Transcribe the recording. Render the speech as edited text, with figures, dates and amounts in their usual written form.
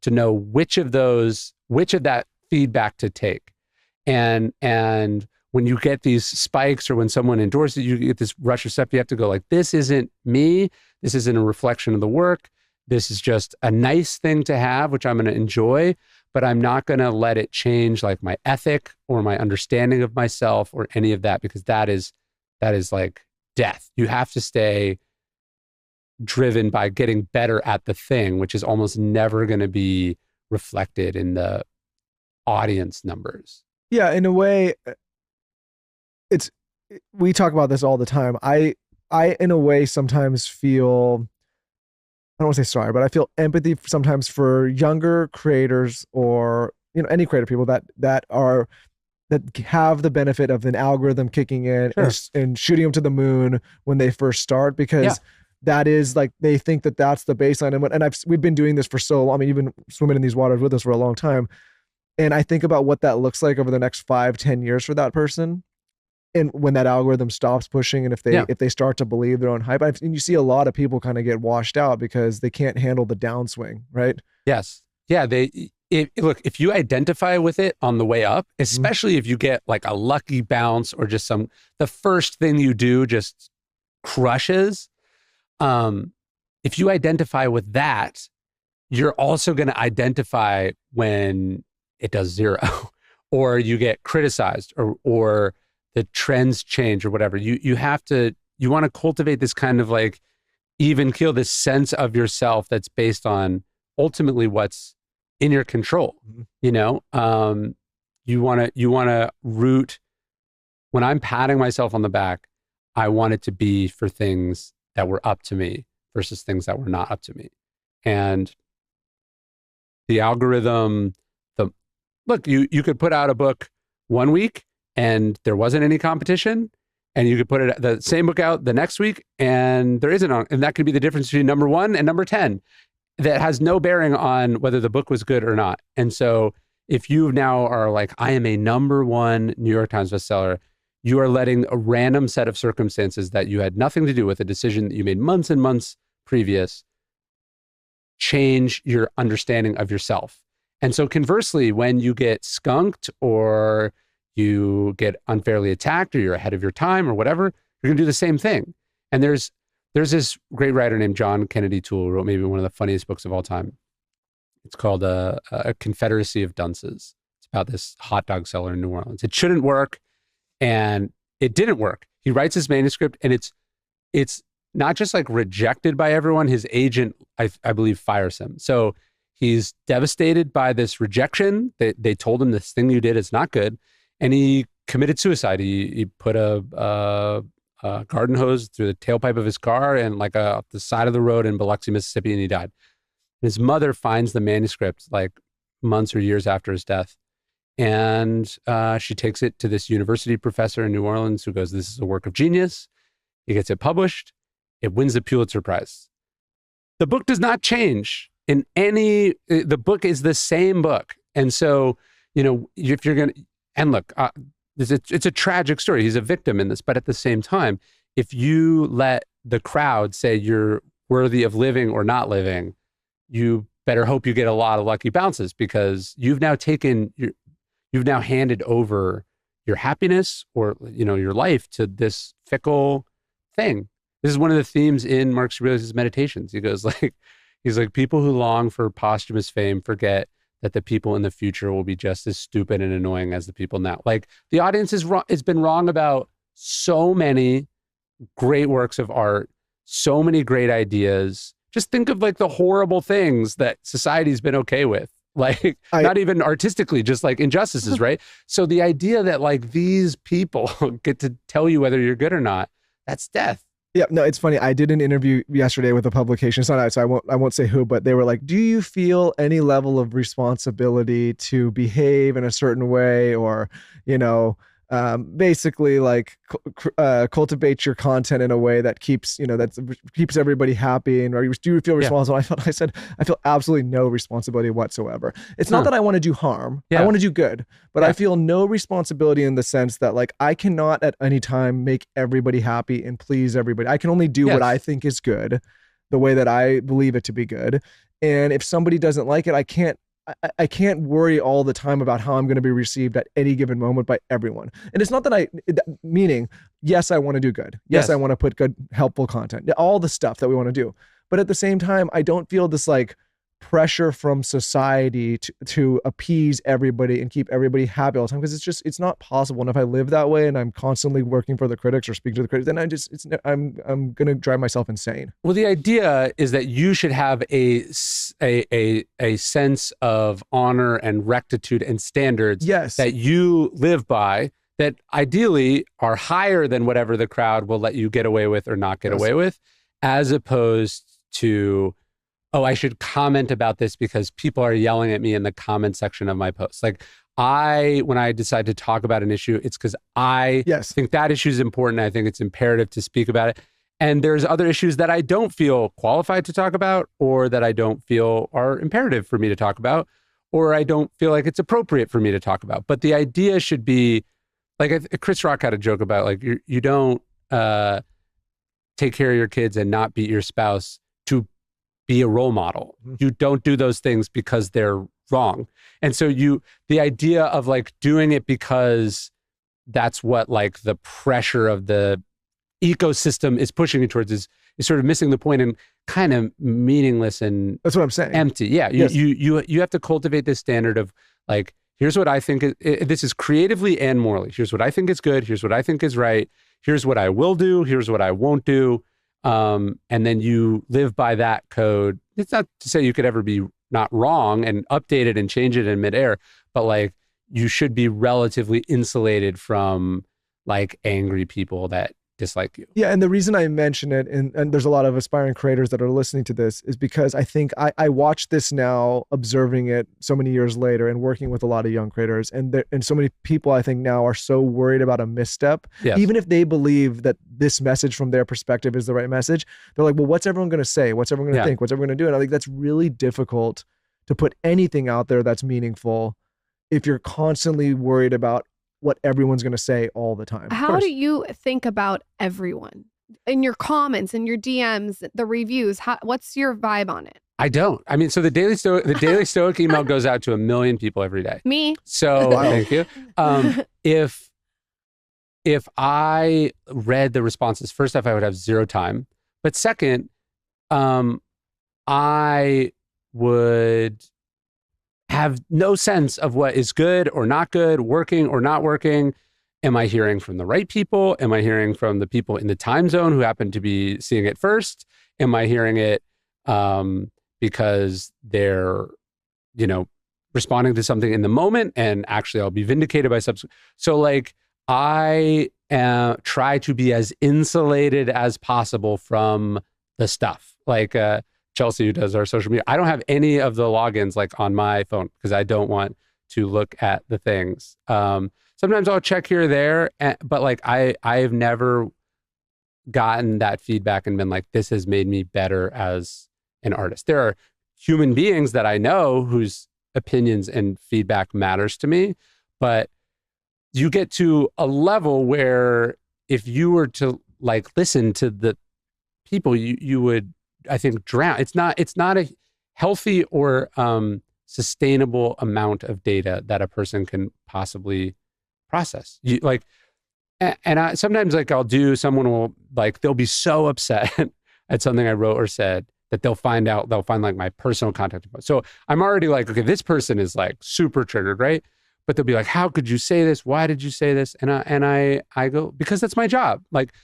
to know which of that feedback to take. And when you get these spikes or when someone endorses you get this rush of stuff, you have to go like, this isn't me. This isn't a reflection of the work. This is just a nice thing to have, which I'm going to enjoy, but I'm not going to let it change like my ethic or my understanding of myself or any of that, because that is like death. You have to stay driven by getting better at the thing, which is almost never going to be reflected in the audience numbers. Yeah, in a way, we talk about this all the time. I in a way sometimes feel, I don't want to say sorry, but I feel empathy sometimes for younger creators or, any creative people that have the benefit of an algorithm kicking in and shooting them to the moon when they first start, because that is like, they think that that's the baseline. And we've been doing this for so long. I mean, you've been swimming in these waters with us for a long time. And I think about what that looks like over the next 5-10 years for that person. And when that algorithm stops pushing, and if they start to believe their own hype, and you see a lot of people kind of get washed out because they can't handle the downswing, right? Yes. Yeah. Look, if you identify with it on the way up, especially if you get like a lucky bounce or just the first thing you do just crushes. If you identify with that, you're also going to identify when it does zero or you get criticized or the trends change or whatever. You want to cultivate this kind of like even keel, this sense of yourself that's based on ultimately what's in your control. You want to root, when I'm patting myself on the back, I want it to be for things that were up to me versus things that were not up to me. And the algorithm, look, you could put out a book one week and there wasn't any competition, and you could put the same book out the next week and there isn't, and that could be the difference between number 1 and number 10. That has no bearing on whether the book was good or not. And so if you now are like, I am a number 1 New York Times bestseller, you are letting a random set of circumstances that you had nothing to do with, a decision that you made months and months previous, change your understanding of yourself. And so conversely, when you get skunked or you get unfairly attacked or you're ahead of your time or whatever, you're going to do the same thing. And there's this great writer named John Kennedy Toole who wrote maybe one of the funniest books of all time. It's called a Confederacy of Dunces. It's about this hot dog seller in New Orleans. It shouldn't work, and it didn't work. He writes his manuscript, and it's not just like rejected by everyone. His agent, I believe, fires him. So he's devastated by this rejection. They told him this thing you did is not good, and he committed suicide. He put a garden hose through the tailpipe of his car and like the side of the road in Biloxi, Mississippi, and he died. His mother finds the manuscript like months or years after his death. And she takes it to this university professor in New Orleans who goes, this is a work of genius. He gets it published. It wins the Pulitzer Prize. The book does not change the book is the same book. And so, if you're going to, and look, it's a tragic story. He's a victim in this, but at the same time, if you let the crowd say you're worthy of living or not living, you better hope you get a lot of lucky bounces, because you've now handed over your happiness or, your life to this fickle thing. This is one of the themes in Marcus Aurelius' Meditations. He's like, people who long for posthumous fame forget that the people in the future will be just as stupid and annoying as the people now. Like, the audience has been wrong about so many great works of art, so many great ideas. Just think of like the horrible things that society's been okay with. Like, not even artistically, just like injustices, right? So the idea that like these people get to tell you whether you're good or not, that's death. Yeah, no, it's funny. I did an interview yesterday with a publication. It's not out, so I won't say who, but they were like, do you feel any level of responsibility to behave in a certain way, or, basically like cultivate your content in a way that keeps everybody happy, and or do you feel responsible? Yeah. I said I feel absolutely no responsibility whatsoever. It's not that I want to do harm. I want to do good, but I feel no responsibility in the sense that like I cannot at any time make everybody happy and please everybody. I can only do what I think is good, the way that I believe it to be good. And if somebody doesn't like it, I can't worry all the time about how I'm going to be received at any given moment by everyone. And it's not that meaning, yes, I want to do good. Yes, I want to put good, helpful content, all the stuff that we want to do. But at the same time, I don't feel this like pressure from society to appease everybody and keep everybody happy all the time, because it's not possible. And if I live that way and I'm constantly working for the critics or speaking to the critics, then I'm gonna drive myself insane. Well, the idea is that you should have a sense of honor and rectitude and standards that you live by, that ideally are higher than whatever the crowd will let you get away with or not get away with, as opposed to, oh, I should comment about this because people are yelling at me in the comment section of my posts. Like when I decide to talk about an issue, it's because I think that issue is important. I think it's imperative to speak about it. And there's other issues that I don't feel qualified to talk about, or that I don't feel are imperative for me to talk about, or I don't feel like it's appropriate for me to talk about. But the idea should be, like Chris Rock had a joke about, like, you don't take care of your kids and not beat your spouse to be a role model. You don't do those things because they're wrong. And so the idea of like doing it because that's what like the pressure of the ecosystem is pushing you towards is sort of missing the point and kind of meaningless and that's what I'm saying. Empty. Yeah. You have to cultivate this standard of like, here's what I think this is creatively and morally. Here's what I think is good. Here's what I think is right. Here's what I will do. Here's what I won't do. And then you live by that code. It's not to say you could ever be not wrong and update it and change it in midair, but like you should be relatively insulated from like angry people that dislike you. Yeah. And the reason I mention it, and there's a lot of aspiring creators that are listening to this, is because I think I watch this now, observing it so many years later and working with a lot of young creators. And so many people I think now are so worried about a misstep, even if they believe that this message from their perspective is the right message. They're like, well, what's everyone going to say? What's everyone going to think? What's everyone going to do? And I think that's really difficult to put anything out there that's meaningful if you're constantly worried about what everyone's going to say all the time. How do you think about everyone in your comments, in your DMs, the reviews? What's your vibe on it? I don't. I mean, so the Daily Stoic email goes out to 1 million people every day. Me. So thank you. If I read the responses, first off, I would have zero time. But second, I would have no sense of what is good or not good, working or not working. Am I hearing from the right people? Am I hearing from the people in the time zone who happen to be seeing it first? Am I hearing it because they're, responding to something in the moment and actually I'll be vindicated by subsequent. So like I try to be as insulated as possible from the stuff. Like Chelsea, who does our social media, I don't have any of the logins like on my phone because I don't want to look at the things. Sometimes I'll check here or there, but like I've never gotten that feedback and been like, this has made me better as an artist. There are human beings that I know whose opinions and feedback matters to me, but you get to a level where if you were to like listen to the people, you would, I think, drown. It's not a healthy or sustainable amount of data that a person can possibly process. Sometimes like someone will like, they'll be so upset at something I wrote or said that they'll find like my personal contact info. So I'm already like, okay, this person is like super triggered, right? But they'll be like, how could you say this? Why did you say this? And I go, because that's my job. Like